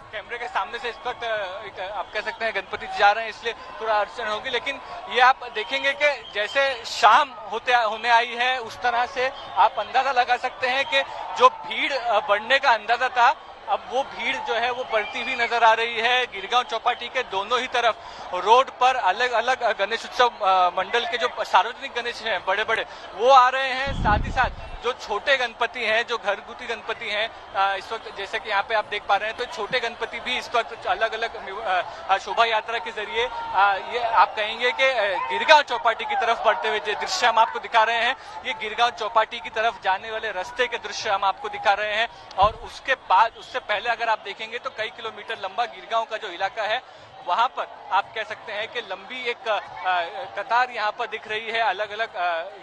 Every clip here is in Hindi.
कैमरे के सामने से इस वक्त आप कह सकते हैं गणपति जा रहे हैं, इसलिए थोड़ा अड़चन होगी, लेकिन ये आप देखेंगे कि जैसे शाम होने आई है उस तरह से आप अंदाजा लगा सकते हैं कि जो भीड़ बढ़ने का अंदाजा था, अब वो भीड़ जो है वो बढ़ती हुई नजर आ रही है। गिरगांव चौपाटी के दोनों ही तरफ रोड पर अलग अलग गणेश उत्सव मंडल के जो सार्वजनिक गणेश हैं बड़े बड़े वो आ रहे हैं, साथ ही साथ जो छोटे गणपति हैं, जो घरगुती गणपति हैं, इस वक्त जैसे कि यहाँ पे आप देख पा रहे हैं, तो छोटे गणपति भी इस वक्त अलग अलग शोभा यात्रा के जरिए ये आप कहेंगे कि गिरगांव चौपाटी की तरफ बढ़ते हुए जो दृश्य हम आपको दिखा रहे हैं, ये गिरगांव चौपाटी की तरफ जाने वाले रास्ते के दृश्य हम आपको दिखा रहे हैं। और उसके बाद उससे पहले अगर आप देखेंगे तो कई किलोमीटर लंबा गिरगांव का जो इलाका है वहां पर आप कह सकते हैं कि लंबी एक कतार यहाँ पर दिख रही है। अलग अलग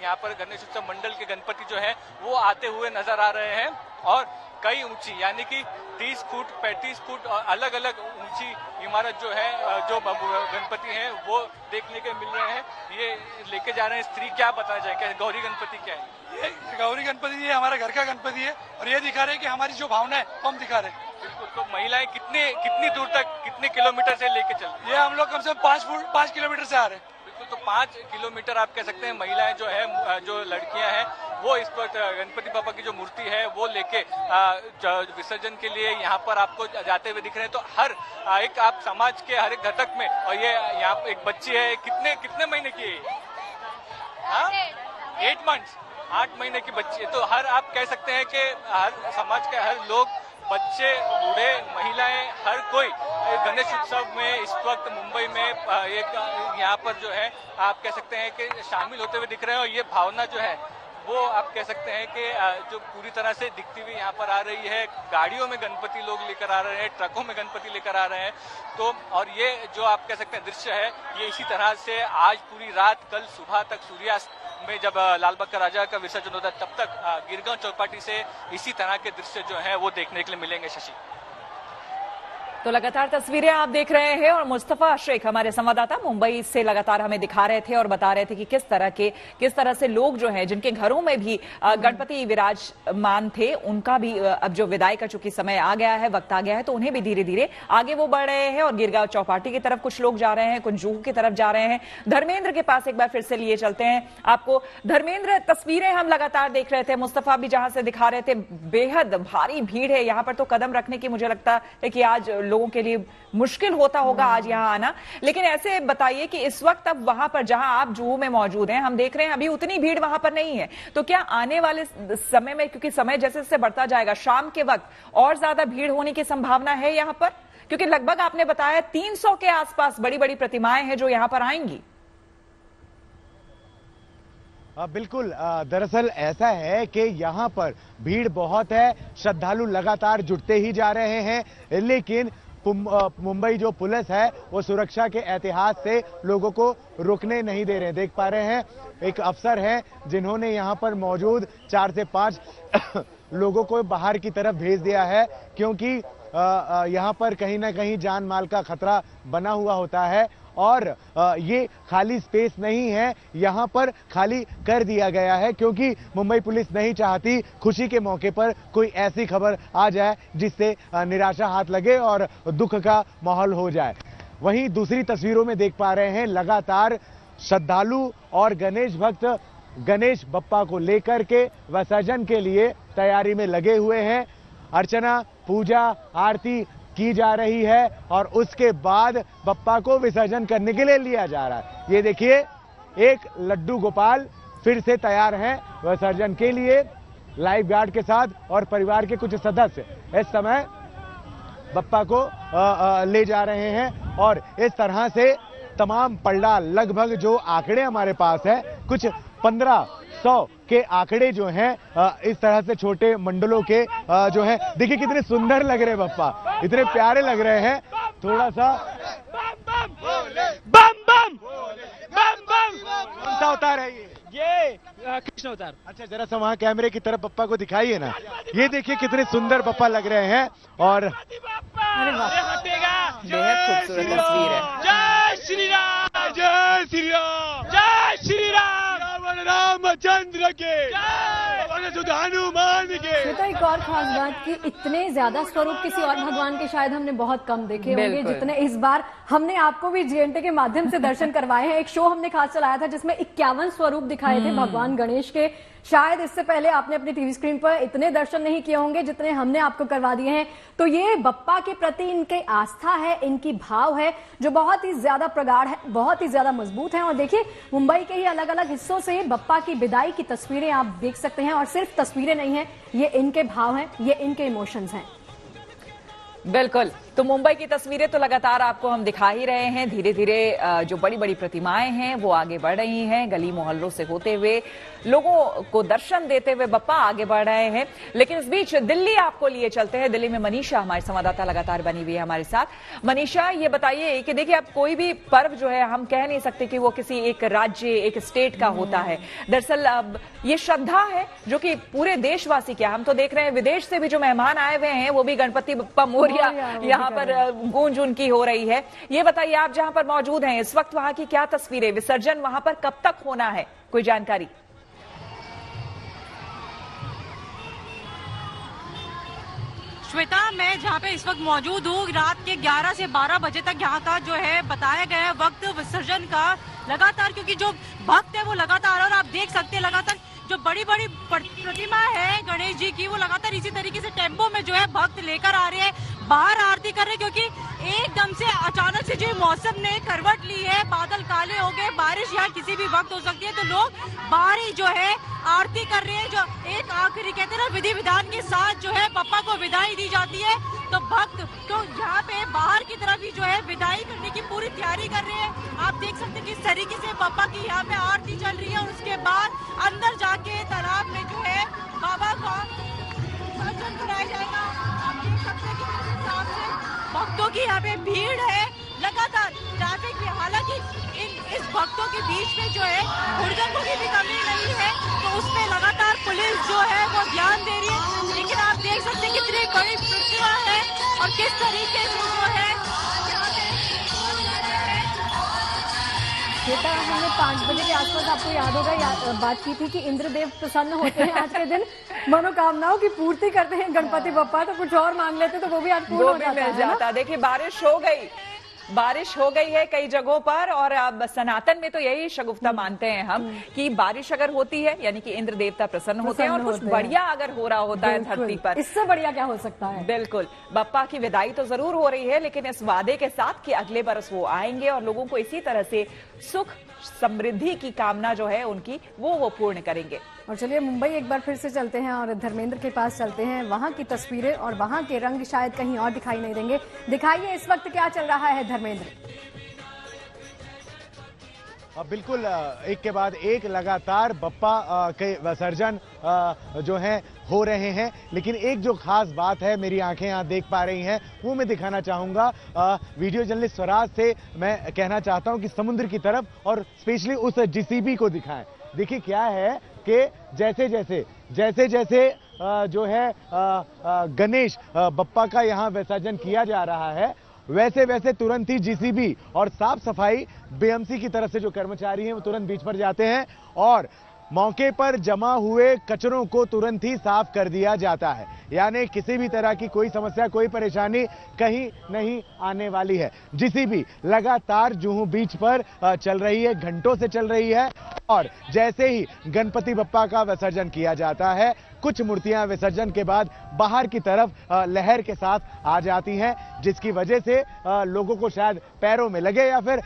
यहाँ पर गणेश उत्सव मंडल के गणपति जो है वो आते हुए नजर आ रहे हैं और कई ऊंची यानी कि 30 फुट 35 फुट अलग अलग ऊंची इमारत जो है जो गणपति हैं वो देखने के मिल रहे हैं। ये लेके जा रहे हैं स्त्री, क्या बताया जाए, क्या गौरी गणपति क्या है? ये गौरी गणपति ये हमारा घर का गणपति है और ये दिखा रहे हैं कि हमारी जो भावना है वो हम दिखा रहे हैं। बिल्कुल। तो महिलाएं कितनी दूर तक, कितने किलोमीटर से लेके चल? ये हम लोग कम से कम 5 किलोमीटर से आ रहे हैं। बिल्कुल। तो 5 किलोमीटर आप कह सकते हैं महिलाएं जो है, जो लड़कियां हैं वो इस पर गणपति बाबा की जो मूर्ति है वो लेके विसर्जन के लिए यहाँ पर आपको जाते हुए दिख रहे हैं। तो हर एक आप समाज के हर एक घटक में, और ये यहाँ पे एक बच्ची है, कितने महीने की है? 8 मंथ्स, 8 महीने की बच्ची है। तो हर आप कह सकते हैं कि हर समाज के हर लोग, बच्चे, बूढ़े, महिलाएं, हर कोई गणेश उत्सव में इस वक्त मुंबई में एक यहाँ पर जो है आप कह सकते हैं कि शामिल होते हुए दिख रहे हैं। और ये भावना जो है वो आप कह सकते हैं कि जो पूरी तरह से दिखती हुई यहाँ पर आ रही है। गाड़ियों में गणपति लोग लेकर आ रहे हैं, ट्रकों में गणपति लेकर आ रहे हैं। तो और ये जो आप कह सकते हैं दृश्य है, ये इसी तरह से आज पूरी रात, कल सुबह तक सूर्यास्त में जब लालबाग का राजा का विसर्जन होता है तब तक गिरगांव चौपाटी से इसी तरह के दृश्य जो हैं वो देखने के लिए मिलेंगे। शशि, तो लगातार तस्वीरें आप देख रहे हैं और मुस्तफा शेख हमारे संवाददाता मुंबई से लगातार हमें दिखा रहे थे और बता रहे थे कि किस तरह से लोग जो हैं जिनके घरों में भी गणपति विराजमान थे, उनका भी अब जो विदाई का चूंकि समय आ गया है, वक्त आ गया है, तो उन्हें भी धीरे धीरे आगे वो बढ़ रहे हैं। और गिरगांव चौपाटी की तरफ कुछ लोग जा रहे हैं, कुछ जूहू की तरफ जा रहे हैं। धर्मेंद्र के पास एक बार फिर से लिए चलते हैं आपको। धर्मेंद्र, तस्वीरें हम लगातार देख रहे थे, मुस्तफा भी जहां से दिखा रहे थे, बेहद भारी भीड़ है यहाँ पर। तो कदम रखने की मुझे लगता है कि आज लोगों के लिए मुश्किल होता होगा आज यहां आना। लेकिन ऐसे बताइए कि इस वक्त अब वहां पर जहां आप जुहू में मौजूद हैं, हम देख रहे हैं अभी उतनी भीड़ वहां पर नहीं है। तो क्या आने वाले समय में, क्योंकि समय जैसे जैसे बढ़ता जाएगा, शाम के वक्त और ज्यादा भीड़ होने की संभावना है यहां पर? क्योंकि लगभग आपने बताया 300 के आसपास बड़ी बड़ी प्रतिमाएं हैं जो यहां पर आएंगी। बिल्कुल, दरअसल ऐसा है कि यहाँ पर भीड़ बहुत है, श्रद्धालु लगातार जुटते ही जा रहे हैं, लेकिन मुंबई जो पुलिस है वो सुरक्षा के एहतियात से लोगों को रुकने नहीं दे रहे हैं। देख पा रहे हैं एक अफसर हैं जिन्होंने यहाँ पर मौजूद 4 से 5 लोगों को बाहर की तरफ भेज दिया है, क्योंकि यहाँ पर कहीं ना कहीं जान माल का खतरा बना हुआ होता है। और ये खाली स्पेस नहीं है, यहाँ पर खाली कर दिया गया है, क्योंकि मुंबई पुलिस नहीं चाहती खुशी के मौके पर कोई ऐसी खबर आ जाए जिससे निराशा हाथ लगे और दुख का माहौल हो जाए। वहीं दूसरी तस्वीरों में देख पा रहे हैं लगातार श्रद्धालु और गणेश भक्त गणेश बप्पा को लेकर के विसर्जन के लिए तैयारी में लगे हुए हैं। अर्चना, पूजा, आरती की जा रही है और उसके बाद बप्पा को विसर्जन करने के लिए लिया जा रहा है। ये देखिए, एक लड्डू गोपाल फिर से तैयार हैं विसर्जन के लिए, लाइफ गार्ड के साथ, और परिवार के कुछ सदस्य इस समय बप्पा को ले जा रहे हैं। और इस तरह से तमाम पलड़ा, लगभग जो आंकड़े हमारे पास है, कुछ 1500 के आंकड़े जो हैं इस तरह से छोटे मंडलों के जो हैं, देखिए कितने सुंदर लग रहे हैं बप्पा, इतने प्यारे लग रहे हैं। थोड़ा सा बम बम कौन सा अवतार है ये? कृष्ण अवतार। अच्छा, जरा सा वहाँ कैमरे की तरफ बप्पा को दिखाइए ना। ये देखिए कितने सुंदर बप्पा लग रहे हैं और बेहद खूबसूरत तस्वीर है। जय श्री राम, जय श्री राम, जय श्री राम। रावण रामचंद्र चंद्र के, बोलो शुद्ध हनुमान के। तो एक और खास बात कि इतने ज्यादा स्वरूप किसी और भगवान के शायद हमने बहुत कम देखे होंगे जितने इस बार हमने आपको भी जीएनटी के माध्यम से दर्शन करवाए हैं। एक शो हमने खास चलाया था जिसमें 51 स्वरूप दिखाए थे भगवान गणेश के। शायद इससे पहले आपने अपनी टीवी स्क्रीन पर इतने दर्शन नहीं किए होंगे जितने हमने आपको करवा दिए हैं। तो ये बप्पा के प्रति इनकी आस्था है, इनकी भाव है जो बहुत ही ज्यादा प्रगाढ़ है, बहुत ही ज्यादा मजबूत है। और देखिए मुंबई के ही अलग अलग हिस्सों से बप्पा की विदाई की तस्वीरें आप देख सकते हैं। और सिर्फ तस्वीरें नहीं है, ये इनके भाव हैं, ये इनके इमोशंस हैं। बिल्कुल, तो मुंबई की तस्वीरें तो लगातार आपको हम दिखा ही रहे हैं। धीरे धीरे जो बड़ी बड़ी प्रतिमाएं हैं वो आगे बढ़ रही हैं, गली मोहल्लों से होते हुए लोगों को दर्शन देते हुए बप्पा आगे बढ़ रहे हैं। लेकिन इस बीच दिल्ली आपको लिए चलते हैं। दिल्ली में मनीषा हमारी संवाददाता लगातार बनी हुई है हमारे साथ। मनीषा, ये बताइए कि देखिए अब कोई भी पर्व जो है हम कह नहीं सकते कि वो किसी एक राज्य, एक स्टेट का होता है। दरअसल अब ये श्रद्धा है जो कि पूरे देशवासी क्या, हम तो देख रहे हैं विदेश से भी जो मेहमान आए हुए हैं वो भी गणपति बप्पा मोरिया यहाँ पर गूंज उनकी हो रही है। ये बताइए आप जहां पर मौजूद हैं इस वक्त वहां की क्या तस्वीरें, विसर्जन वहां पर कब तक होना है, कोई जानकारी? श्वेता, मैं जहाँ पे इस वक्त मौजूद हूँ, रात के 11 से 12 बजे तक यहाँ का जो है बताया गया है वक्त विसर्जन का लगातार, क्योंकि जो भक्त है वो लगातार, और आप देख सकते हैं लगातार जो बड़ी बड़ी प्रतिमा है गणेश जी की वो लगातार इसी तरीके से टेम्पो में जो है भक्त लेकर आ रहे हैं, बाहर आरती कर रहे हैं। क्योंकि एकदम से अचानक से जो मौसम ने करवट ली है, बादल काले हो गए, बारिश यहाँ किसी भी वक्त हो सकती है, तो लोग बाहर ही जो है आरती कर रहे हैं। जो एक आखिरी कहते हैं ना विधि विधान के साथ जो है बप्पा को विदाई दी जाती है, तो भक्त तो यहाँ पे बाहर की तरफ ही जो है विदाई करने की पूरी तैयारी कर रहे हैं। आप देख सकते हैं किस तरीके से बप्पा की यहाँ पे आरती चल रही है, और उसके बाद अंदर जाके तालाब में जो है बाबा का विसर्जन कराया जाएगा। आप देख सकते हैं कि किस हिसाब से भक्तों की यहाँ पे भीड़ है, लगातार ट्रैफिक में, हालांकि इस भक्तों के बीच में जो है हुड़दंगों की भी कमी नहीं है, तो उसमें लगातार पुलिस जो है वो ध्यान दे रही है। लेकिन आप देख सकते हैं कितनी बड़ी प्रतिमा है और किस तरीके से जो है यहाँ पे बेटा, हमने 5 बजे के आसपास आपको याद होगा बात की थी कि इंद्रदेव प्रसन्न होते हैं आज के दिन, मनोकामनाओं की पूर्ति करते हैं गणपति बप्पा, तो कुछ और मांग लेते तो वो भी आज पूर्ण हो जाता है। देखिए बारिश हो गई है कई जगहों पर, और अब सनातन में तो यही शगुफ्ता मानते हैं हम कि बारिश अगर होती है यानी कि इंद्र देवता प्रसन्न होते हैं, और कुछ बढ़िया अगर हो रहा होता है धरती पर, इससे बढ़िया क्या हो सकता है। बिल्कुल, बप्पा की विदाई तो जरूर हो रही है, लेकिन इस वादे के साथ कि अगले बरस वो आएंगे और लोगों को इसी तरह से सुख समृद्धि की कामना जो है उनकी वो पूर्ण करेंगे। और चलिए मुंबई एक बार फिर से चलते हैं और धर्मेंद्र के पास चलते हैं। वहां की तस्वीरें और वहां के रंग शायद कहीं और दिखाई नहीं देंगे। दिखाइए इस वक्त क्या चल रहा है धर्मेंद्र। बिल्कुल, एक के बाद एक लगातार बप्पा के विसर्जन जो हैं हो रहे हैं, लेकिन एक जो खास बात है मेरी आंखें यहाँ देख पा रही हैं वो मैं दिखाना चाहूंगा। वीडियो जर्नलिस्ट स्वराज से मैं कहना चाहता हूं कि समुद्र की तरफ और स्पेशली उस जीसीबी को दिखाएं। देखिए क्या है कि जैसे जैसे जो है गणेश बप्पा का यहाँ विसर्जन किया जा रहा है, वैसे तुरंत ही जीसीबी और साफ सफाई बीएमसी की तरफ से जो कर्मचारी हैं वो तुरंत बीच पर जाते हैं और मौके पर जमा हुए कचरों को तुरंत ही साफ कर दिया जाता है। यानी किसी भी तरह की कोई समस्या, कोई परेशानी कहीं नहीं आने वाली है। जीसीबी लगातार जुहू बीच पर चल रही है, घंटों से चल रही है, और जैसे ही गणपति बप्पा का विसर्जन किया जाता है, कुछ मूर्तियां विसर्जन के बाद बाहर की तरफ लहर के साथ आ जाती हैं, जिसकी वजह से लोगों को शायद पैरों में लगे या फिर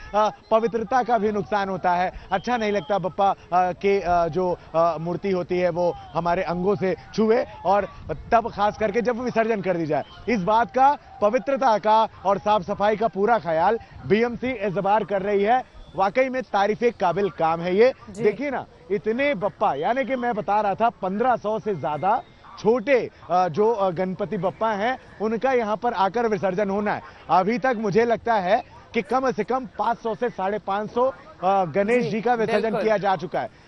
पवित्रता का भी नुकसान होता है। अच्छा नहीं लगता बप्पा के जो मूर्ति होती है वो हमारे अंगों से छुए, और तब खास करके जब विसर्जन कर दी जाए। इस बात का, पवित्रता का और साफ सफाई का पूरा ख्याल बीएमसी इस बार कर रही है। वाकई में तारीफे काबिल काम है ये। देखिए ना, इतने बप्पा, यानी कि मैं बता रहा था 1500 से ज्यादा छोटे जो गणपति बप्पा हैं उनका यहाँ पर आकर विसर्जन होना है। अभी तक मुझे लगता है कि कम से कम 500 से 550 गणेश जी का विसर्जन किया जा चुका है।